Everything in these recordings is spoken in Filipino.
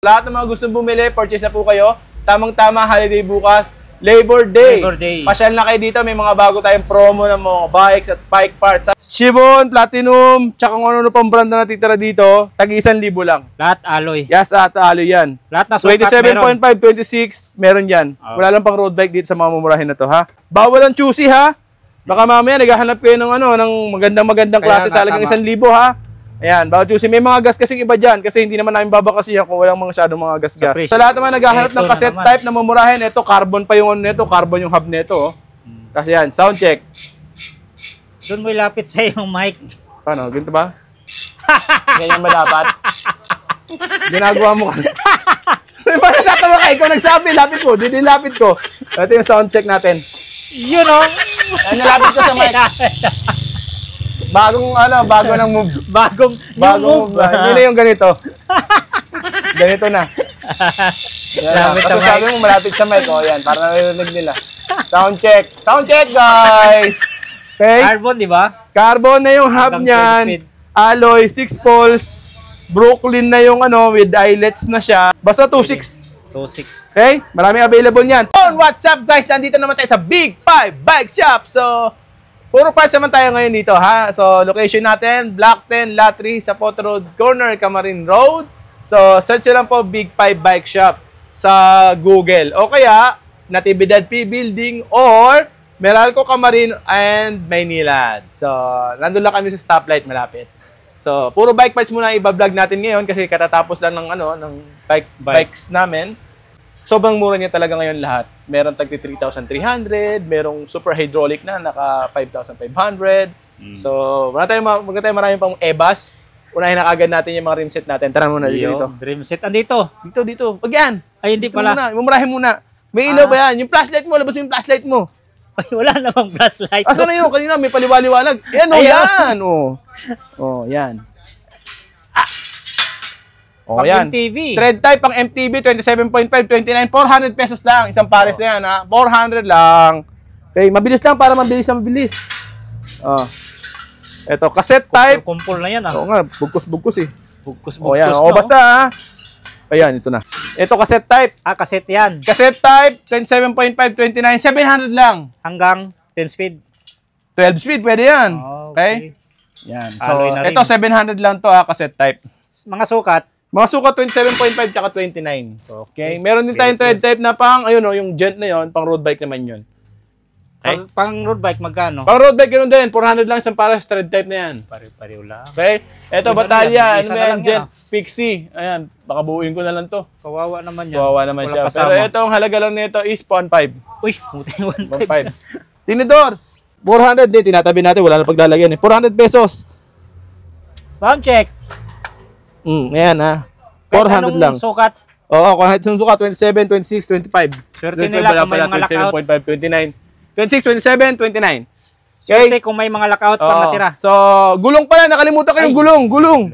Lahat ng mga gustong bumili, purchase na po kayo. Tamang-tama, holiday bukas, Labor Day. Pasyal na kayo dito, may mga bago tayong promo ng mga bikes at bike parts. Shibon, Platinum, tsaka kung ano pang brand na natitira dito, tag-1,000 lang. Lahat alloy. Yes, at alloy yan. Lahat na sukat 27.5, 26, meron yan. Wala lang pang road bike dito sa mga mumurahin na to, ha? Bawal ang choosy, ha? Baka mamaya naghahanap kayo ng ng magandang klase sa halagang 1,000, ha? Ayan, bawal choosy. May mga gas kasing iba dyan kasi hindi naman namin babakasihan kung walang masyadong mga gas-gas. Sa lahat naman naghahanap ng cassette type na mumurahin, ito carbon pa yung nito, carbon yung hub nito. Oh. Kasi yan, sound check. Doon mo ilapit sa yung mic. Paano? Ganito ba? Ganyan ba dapat? Ginagawa mo ka. Diba natatawa ka? Ikaw nagsabi, lapit ko. Dito lapit ko. Ito yung sound check natin. Yun o. Ayan, lapit ko sa mic. Bagong move. Bagong move. Hindi na yung ganito. Ganito na. Kasi sabi mo malapit sa mic. O yan, para narinig nila. Sound check. Sound check, guys. Okay? Carbon, di ba? Carbon na yung hub niyan. Alloy, 6 poles. Brooklyn na yung with eyelets na siya. Basta 2.6. 2.6. Okay? Maraming available niyan. What's up, guys? Nandito naman tayo sa Big 5 Bike Shop. So, puro parts naman tayo ngayon dito, ha? So, location natin, Block 10, Lot 3, Sapot Road, Corner, Camarin Road. So, search nyo lang po Big 5 Bike Shop sa Google. O kaya, Natividad P Building or Meralco, Camarin, and Maynilad. So, nandun lang kami sa stoplight malapit. So, puro bike parts muna i-vlog natin ngayon kasi katatapos lang ng, ng bikes namin. Sobrang mura niya talaga ngayon lahat. Meron tag 3,300, merong super hydraulic na naka 5,500. So, wala tayong marami pang e-bus. Unahin na kagad natin yung mga rim set natin. Tara muna dito. Dream set andito. Dito. Wag yan. Ay, hindi pala. Mumurahin muna. May ilaw ba yan? Yung flashlight mo, labas yung flashlight mo. Ay, wala namang flashlight. Asa na yun? Kanina may paliwaliwanag. Yan yan. Yan. Yan. MTV. Thread type pang MTV 27.5, 29, 400 pesos lang. Isang pares na yan, ha? 400 lang. Okay, mabilis lang para mabilis. Ito, cassette type. Kumpul na yan, ha? Oo nga, bugkos eh. Bugkos yan. Basta, ha? Ayan, ito na. Ito, cassette type. Cassette yan. Cassette type, 27.5, 29, 700 lang. Hanggang 10 speed. 12 speed, pwede yan. Okay? Yan. So, ito, 700 lang to, ha, cassette type. Mga sukat. Mga sukat 27.5 tsaka 29. Okay. Meron din tayong thread type na pang, yung gent na yon, pang road bike naman yun. Okay. Pang road bike, magkano? Pang road bike, ganoon din. 400 lang isang pares thread type na yan. Pare-pareho lang. Okay. Ito, batalya. Ano yan? Gent, Pixie. Ayan. Baka buuin ko na lang to. Kawawa naman yan. Kawawa naman siya. Pero ito, ang halaga lang nito is 1.5. Uy, 1.5. Tinidor. 400 din. Tinatabi natin. Wala na paglalagyan eh. 400 pesos. Sound check. Ayan, ha. 400 lang. Sukat? Oo, kahit yung sukat, 27, 26, 25. Swerte nila kung may mga lockout. 27.5, 29. 26, 27, 29. Swerte kung may mga lockout pang natira. So, gulong pala. Nakalimutan ko yung gulong.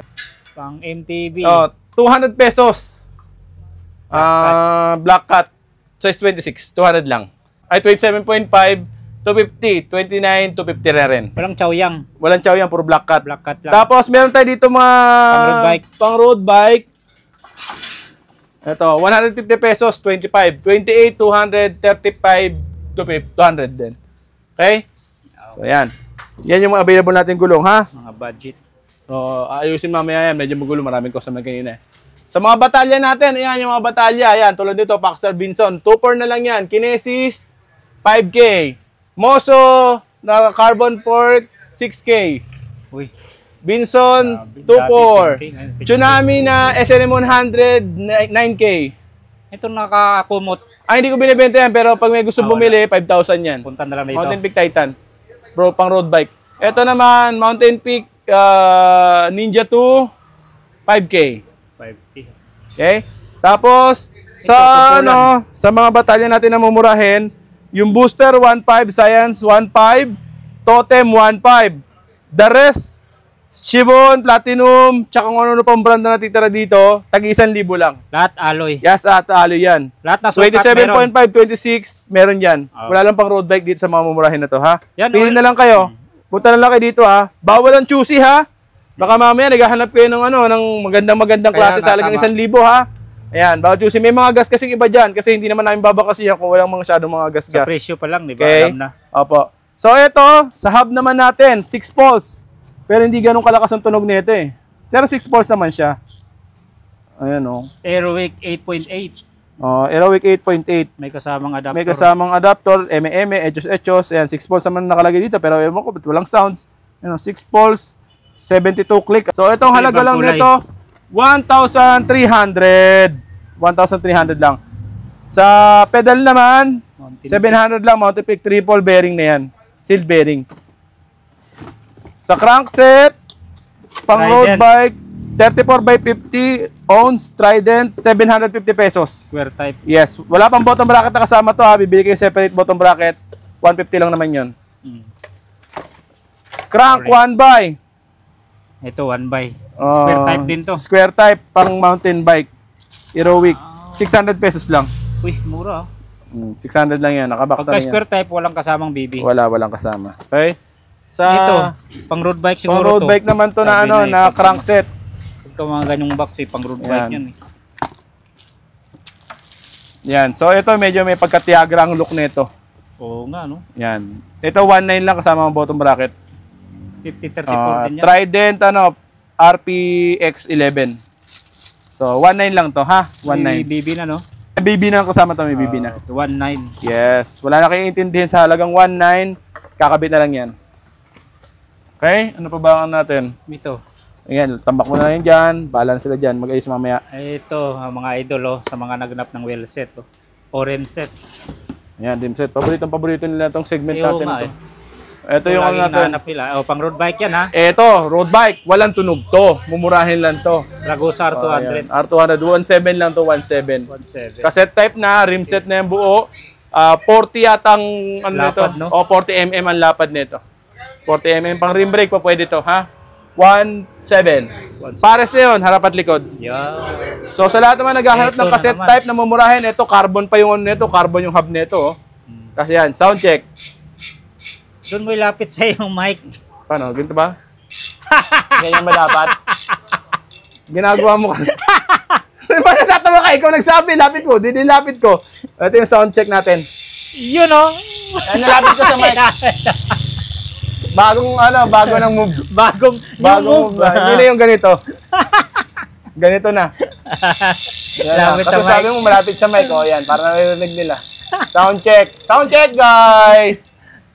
Pang MTV. 200 pesos. Black cut. Size 26. 200 lang. Ay, 27.5. 250, 29, 250 rin. Walang chowyang. Walang chowyang, puro black cut. Black cut lang. Tapos, meron tayo dito mga pang road bike. Ito, 150 pesos, 25. 28, 200, 35, 200 din. Okay? So, yan. Yan yung mga available natin gulong, ha? Mga budget. So, ayusin mamaya yan. Medyo magulo. Maraming customer kanina. Sa mga batalya natin, ayan yung mga batalya. Ayan, tulad dito, Paxar Binson. 2-4 na lang yan. Kinesis, 5K. Moso, na carbon fork, 6K. Uy. Binson, 2.4. Tsunami na SNM 100, 9K. Ito nakakumot. Hindi ko binibenta yan, pero pag may gusto bumili, 5,000 yan. Punta na lang dito. Mountain Peak Titan. Bro, pang road bike. Ito naman, Mountain Peak Ninja 2, 5K. 5K. Okay? Tapos, sa mga batalya natin na mumurahin, yung Booster 1.5, Science 1.5, Totem 1.5. The rest, Shibon, Platinum, tsaka kung ano pang brand na natitira dito, tag 1,000 lang. Lahat alloy. Yes, alloy yan. Lahat na sukat 27.5, 26, meron yan. Wala lang pang road bike dito sa mga mumurahin na to, ha? Pili na lang kayo. Punta na lang kayo dito, ha? Bawal ang choosy, ha? Baka mamaya naghahanap kayo ng magandang klase sa halagang 1,000, ha? Ayan, bawal juicy. May mga gas kasing iba dyan kasi hindi naman namin babakasihan kung walang masyadong mga Sa gas-gas. presyo pa lang, di ba? Okay. Alam na. Opo. So ito, sa hub naman natin, 6 poles. Pero hindi ganun kalakas ang tunog nito eh. Pero 6 poles naman siya. Ayan o. Aerowick 8.8. Aerowick 8.8. May kasamang adapter. May kasamang adapter, eme, echos. Ayan, 6 poles naman nakalagay dito. Pero ewan ko, ba't walang sounds? Ayan, 6 poles, 72 click. So itong halaga lang kulay. nito, 1,300. 1,300 lang. Sa pedal naman, Mountain 700 lang. Mountain Peak triple bearing na yan. Seal bearing. Sa crankset, pang road Trident. bike, 34x50 ounce Trident, 750 pesos. Square type. Yes. Wala pang bottom bracket na kasama to ha. Bibili kayo separate bottom bracket. 150 lang naman yun. Mm. Crank Correct. 1 by. Ito, 1 by. Square type din to. Square type, pang mountain bike. Aerowick. 600 pesos lang. Uy, mura. 600 lang yan. Nakabox Pagka na yan. square type, walang kasamang BB. Walang kasama. Okay? Sa Ito, pang road bike siguro pang road to. bike naman to na Sabi ano, na ipag- crankset. Pagka mga ganyong box eh, pang road Yan. bike yan eh. Yan. So ito medyo may pagka-Tiagra ang look nito. Oo nga, no? Yan. Ito 19 lang kasama ang bottom bracket. 50-34 din yan. Trident ano, RPX11. So 19 lang to ha. 19. May BB na, no? May BB na kasama to, may BB na. 1.9. Yes. Wala na kayong intindihin sa halagang 19. Kakabit na lang yan. Okay? Ano pa ba ang natin? Ito. Ayan, tambak mo na lang yan dyan. Bahala na sila dyan. Mag-ayos mamaya. Ito, mga idol, oh, sa mga naganap ng well set. Oh. Orange set. Ayan, dim set. Paborito nila itong segment Oo natin. nga Ito. eh. Ito yung ano Laging natin. hinahanap nila. Oh, pang road bike yan, ha? Ito, road bike. Walang tunog to. Mumurahin lang to. Ragusa R200. R200. 1.7 lang to, 1.7. 1.7. Cassette type na, rim set na yung buo. 40 yatang ano nito. Lapad, no? O 40 mm ang lapad nito. 40 mm pang rim brake pa pwede to, ha? 1.7. Pares na yun, harap at likod. Yeah. So sa lahat naman naghahanap Ito ng na cassette naman. type na mumurahin, ito carbon pa yung ano nito, carbon yung hub nito, oh. Kasi yan, sound check. Doon mo ilapit sa yung mic. Paano? Ganito ba? Ganyan ba dapat? Ginagawa mo kasi. Diba natatawa ka? Ikaw nagsabi, lapit mo. Lapit ko. Ito yung sound check natin. Yun, oh. Yan, nalapit ko sa mic. Bagong bago ng move. Bagong Bagong move. Hindi na yung ganito. Ganito na. Yan na. Lapit Kasi sa mic. sabi mo malapit sa mic. O yan, para naririnig nila. Sound check. Sound check, guys!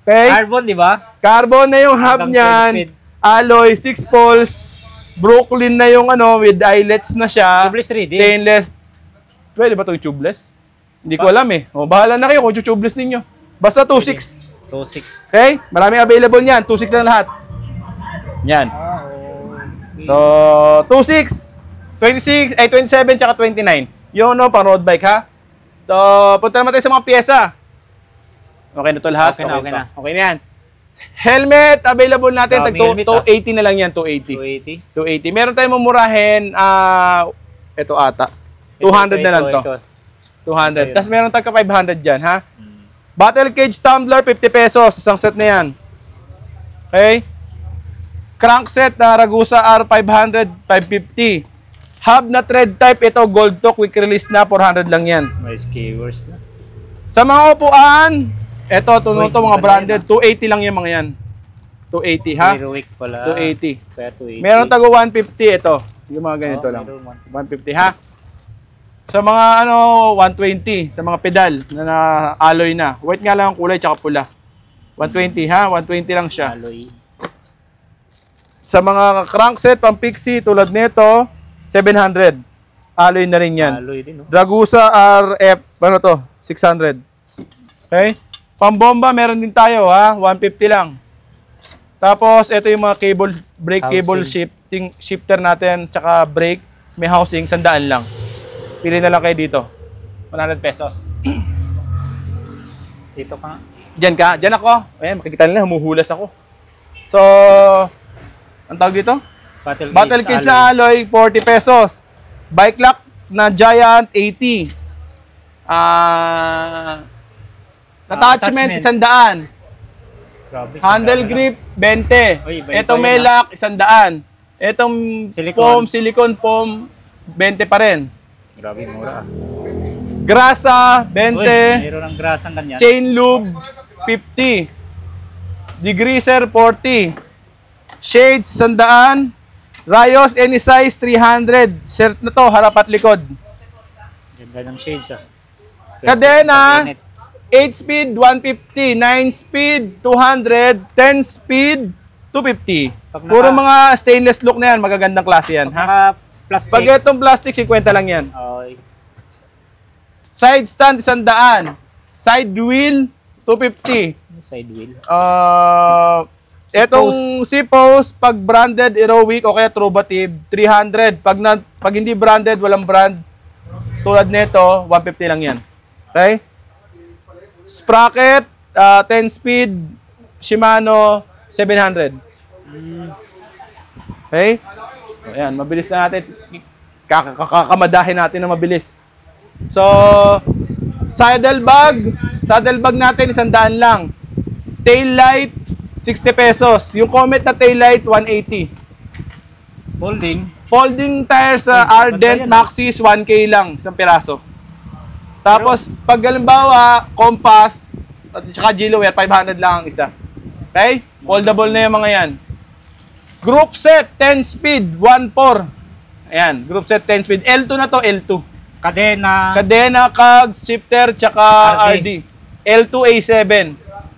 Okay? Carbon, di ba? Carbon na yung hub Hanggang niyan. 12 speed. Alloy, 6 poles. Brooklyn na yung ano, with eyelets na siya. Tubeless ready. Stainless. Pwede ba itong tubeless? Hindi ko alam eh. O, bahala na kayo kung tubeless ninyo. Basta 2.6. 2.6. Okay? Maraming available niyan. 2.6 lang lahat. Yan. So, 2.6, 26, 27, tsaka 29. Yung no, pang road bike ha. So, punta naman tayo sa mga pyesa. Okay na to lahat? Okay na, okay na. Okay na yan. Helmet, available natin. Tag Daming helmet, 280 na lang yan, 280. 280. 280. Meron tayong mamurahin, ito ata. 200 na lang to. 200. Tapos meron tagka 500 dyan, ha? Battle cage tumbler, 50 pesos. Isang set na yan. Okay? Crankset na Ragusa R500, 550. Hub na thread type, ito gold to, quick release na, 400 lang yan. May skewers na. Sa mga upuan, ito, to Uy, mga ganda branded, yan, 280 lang yung mga yan. 280, ha? Heroic pala. 280. Kaya 280. Meron tago 150 ito. Yung mga ganito lang. Meron 150, ha? Sa mga 120, sa mga pedal na alloy na. White nga lang ang kulay, tsaka pula. 120, ha? 120 lang siya. Alloy. Sa mga crankset, pang Pixie, tulad nito, 700. Alloy na rin yan. Alloy din, no? Dragusa RF, ano to? 600. Okay? Pambomba, meron din tayo, ha? 150 lang. Tapos, ito yung mga cable, brake cable shifter natin, tsaka brake, may housing, 100 lang. Pili na lang kayo dito. 100 pesos. Dito ka. Diyan ka, diyan ako. Ayan, makikita nila, humuhulas ako. So, ang tawag dito? Battle case na alloy, 40 pesos. Bike lock na Giant, 80. Attachment, 100. Grabe, Handle sandaan grip, 20. Uy, iba-iba Itong yun, melak, 100. Itong Silicone. silicone foam, 20 pa rin. Grabe, mura. Grasa, Uy, 20. mayroon ng grasang ganyan. Chain lube, 50. Degreaser, 40. Shades, 100. Rayos, any size, 300. Shirt na to, harap at likod. Ganda ng shades ah. Kadena, 8 speed, 150. 9 speed, 200. 10 speed, 250. Puro mga stainless look na yan. Magagandang klase yan. Ha? Plastic. Pag itong plastic, 50 lang yan. Okay. Side stand, 100. Side wheel, 250. Side wheel. Etong C-Pose, pag branded, Aerowick o kaya Trubative, 300. Pag hindi branded, walang brand, tulad nito, 150 lang yan. Okay? Sprocket, 10 speed, Shimano, 700. Okay? So, ayan, mabilis na natin. Kakamadahin natin na mabilis. So, saddle bag natin, 100 lang. Tail light, 60 pesos. Yung Comet na tail light, 180. Folding tires sa Ardent Maxxis, 1K lang, isang piraso. Tapos, pag halimbawa, Compass, at saka Gilaware, 500 lang ang isa. Okay? Foldable na yung mga yan. Group set, 10 speed, 1.4. Ayan, group set, 10 speed. L2 na to, L2. Kadena, cogs, shifter, tsaka RD. L2 A7.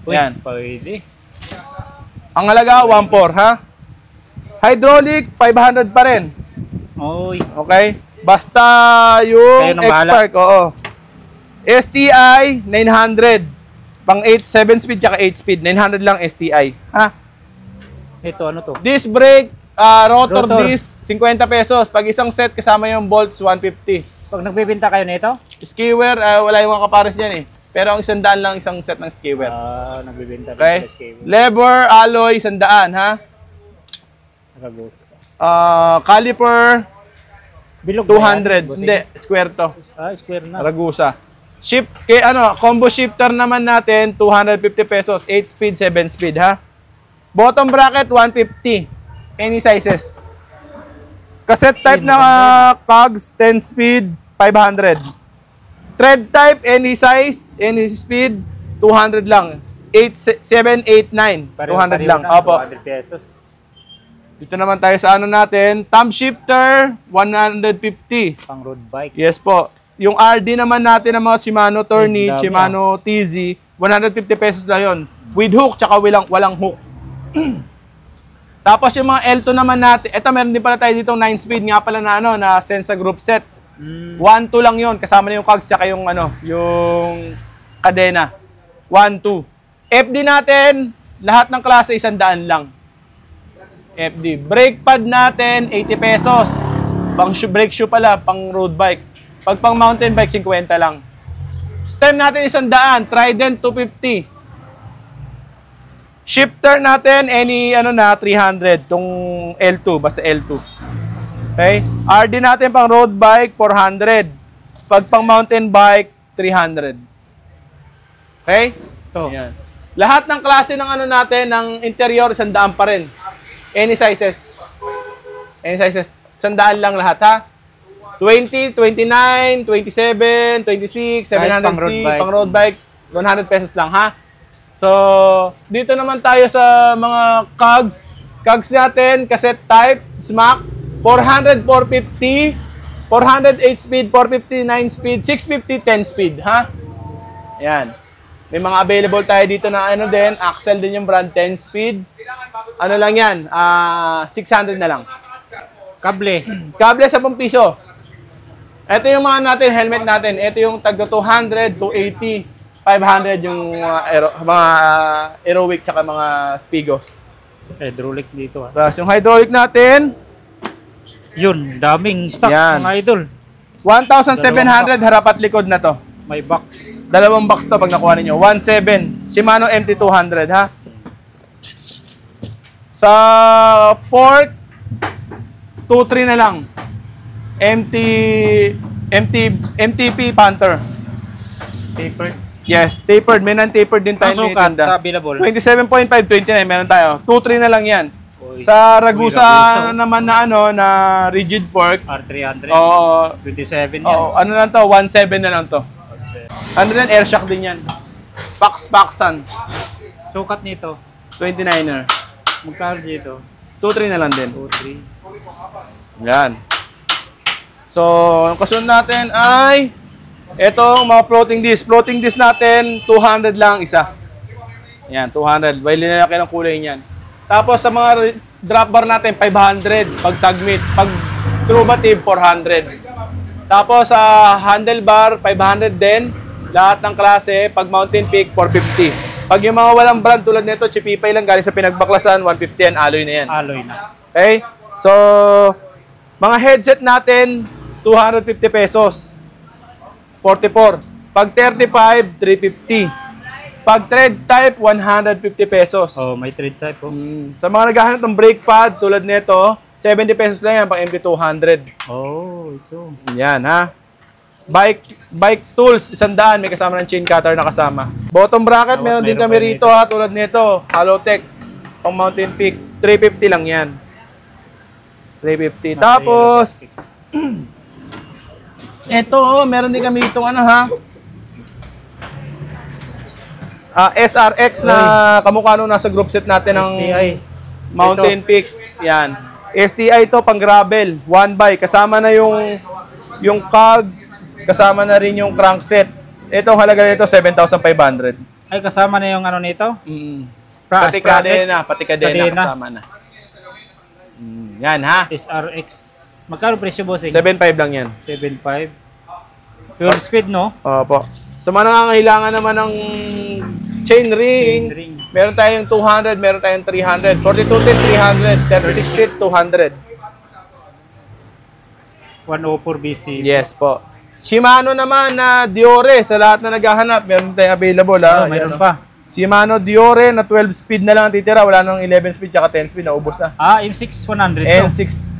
Ayan. Pwede. Ang halaga, 1.4, ha? Hydraulic, 500 pa rin. Oy. Okay? Basta yung X-Spark, oo. STI, 900. Pang 7 speed tsaka 8 speed. 900 lang STI. Ha? Ito, ano to? Disc brake, rotor disc, 50 pesos. Pag isang set kasama yung bolts, 150. Pag nagbibenta kayo nito? Skiwer, wala yung mga kapares yan eh. Pero ang 100 lang isang set ng skiwer. Nagbibenta Okay? ng skiwer. Lever, alloy, 100, ha? Ragus. Caliper, Bilog 200. Hindi, square to. Square na. Ragusa. Combo shifter naman natin, 250 pesos. 8 speed, 7 speed, ha? Bottom bracket, 150. Any sizes. Cassette type na cogs, 10 speed, 500. Thread type, any size, any speed, 200 lang. 7, 8, 9. 200 lang. Opo. 200 pesos. Dito naman tayo sa ano natin. Thumb shifter, 150. Pang road bike. Yes po. Yung RD naman natin ng mga Shimano Tourney, Dami, Shimano TZ, 150 pesos lang yun. With hook, tsaka walang hook. Tapos yung mga L2 naman natin, eto meron din pala tayo dito 9 speed nga pala na na Sensa group set. 1-2 lang yun, kasama na yung cogs, tsaka yung yung kadena. 1-2. FD natin, lahat ng klase 100 lang. FD. Brake pad natin, 80 pesos. Pang brake shoe pala, pang road bike. Pag pang mountain bike, 50 lang. Stem natin 100, Trident 250. Shifter natin, any 300. Tong L2, basta L2. Okay? RD natin pang road bike, 400. Pag pang mountain bike, 300. Okay? Ito. Ayan. Lahat ng klase ng natin, ng interior, 100 pa rin. Any sizes. Any sizes. 100 lang lahat, ha? 20, 29, 27, 26, 700C, pang road bike, 100 pesos lang, ha? So, dito naman tayo sa mga cogs. Cogs natin, cassette type, smack, 400, 450, 400, 8 speed, 450, 9 speed, 650, 10 speed, ha? Ayan. May mga available tayo dito na din, Axel din yung brand, 10 speed. Ano lang yan, 600 na lang. Kable 10 piso. Ito yung mga natin, helmet natin. Ito yung tagda 200, 280, 500 yung mga Aerowick tsaka mga Spigo. hydraulic dito ha. Tapos yung hydraulic natin, Yun, daming stock Yan. mga idol. 1,700 harap at likod na to. May box. 2 box to pag nakuha ninyo. 1,700. Shimano MT200, ha? Sa fork, 2,300 na lang. MTP Panther. Paper. Yes, tapered. May non-tapered din tayo Ang sukat tinitinda. sa available. 27.5, 29 meron tayo. 2,300 na lang yan. Sa Ragusa Ragusa. naman na na rigid fork. R300. Oo. 27 yan. Oo, ano lang to, 1.7 na lang to. Ano din, air shock din yan. Paxan. Sukat nito. 29er. Magkano dito? 2.3 na lang din. 2.3. Yan. So, ang kasunod natin ay etong mga floating disc. Floating disc natin, 200 lang isa. Yan, 200. May linalaki ng kulay niyan. Tapos sa mga drop bar natin, 500 pag submit. Pag trubative, 400. Tapos sa handlebar, 500 din. Lahat ng klase. Pag mountain peak, 450. Pag yung mga walang brand tulad nito, chipipay lang galing sa pinagbaklasan, 150 yan, alloy na yan. Alloy na. Okay? So, mga headset natin, 250 pesos. 44. Pag 35, 350. Pag thread type, 150 pesos. Oh, may thread type oh. Sa mga naghahanap ng brake pad, tulad nito, 70 pesos lang yan, pang MT200. Oh, ito. Yan, ha? Bike tools, 100, may kasama ng chain cutter na kasama. Bottom bracket, meron din meron kami pa rito, ha, tulad nito, Halotech, pang Mountain Peak, 350 lang yan. 350. Tapos, eto, meron din kami itong SRX na kamukha nung nasa group set natin ng STI. Mountain Peak. Yan. STI to pang gravel, 1x, kasama na yung cogs, kasama na rin yung crankset. Ito halaga nito 7,500. Ay, kasama na yung ano nito? Pati Sprocket? kadena kasama na. Yan ha. SRX. Magkano presyo, bossing? 7,500 lang yan. 7.5. 12 speed, no? Opo. Sa mga nangangailangan naman ng chain ring, meron tayong 200, meron tayong 300. 42 tin 300, 36 tin 200. 104 BC. Yes po. Shimano naman na Diore, sa lahat na naghahanap, meron tayong available ha. Mayroon pa. Shimano Diore na 12 speed na lang ang titira, wala nang 11 speed tsaka 10 speed, naubos na. M6 100 to.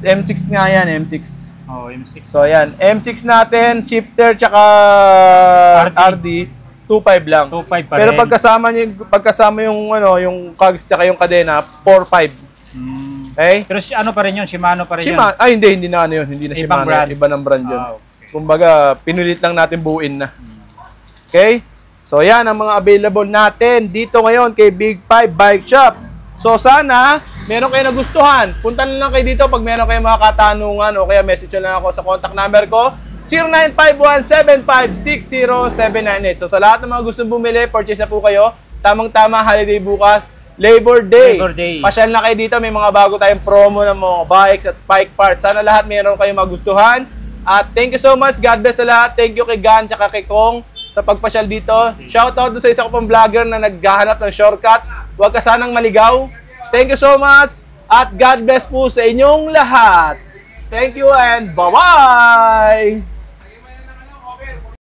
M6 nga yan, M6. Oh, M6. So ayan, M6 natin, shifter tsaka RD, 2.5 lang. 2.5 pa Pero rin. pagkasama yung yung cogs tsaka yung kadena, 4.5. Okay? Pero ano pa rin yun? Shimano pa rin yun? Shimano, ay hindi na yun, hindi na Ibang Shimano, brand. iba ng brand yun. Okay. Kumbaga, pinulit lang natin buuin na. Okay? So yan ang mga available natin dito ngayon kay Big 5 Bike Shop. So sana, meron kayo nagustuhan. Punta na lang kayo dito pag meron kayong mga katanungan o kaya message lang ako sa contact number ko, 0951-7560798. So sa lahat ng mga gustong bumili, purchase na po kayo. Tamang-tama, holiday bukas, Labor Day. Labor Day. Pasyal na kayo dito, may mga bago tayong promo ng mga bikes at bike parts. Sana lahat meron kayong magustuhan. At thank you so much. God bless sa lahat. Thank you kay Gan at kay Kong sa pagpasyal dito. Shoutout sa isa ko pang vlogger na naghahanap ng shortcut. Huwag ka sanang maligaw. Thank you so much. At God bless po sa inyong lahat. Thank you and bye-bye!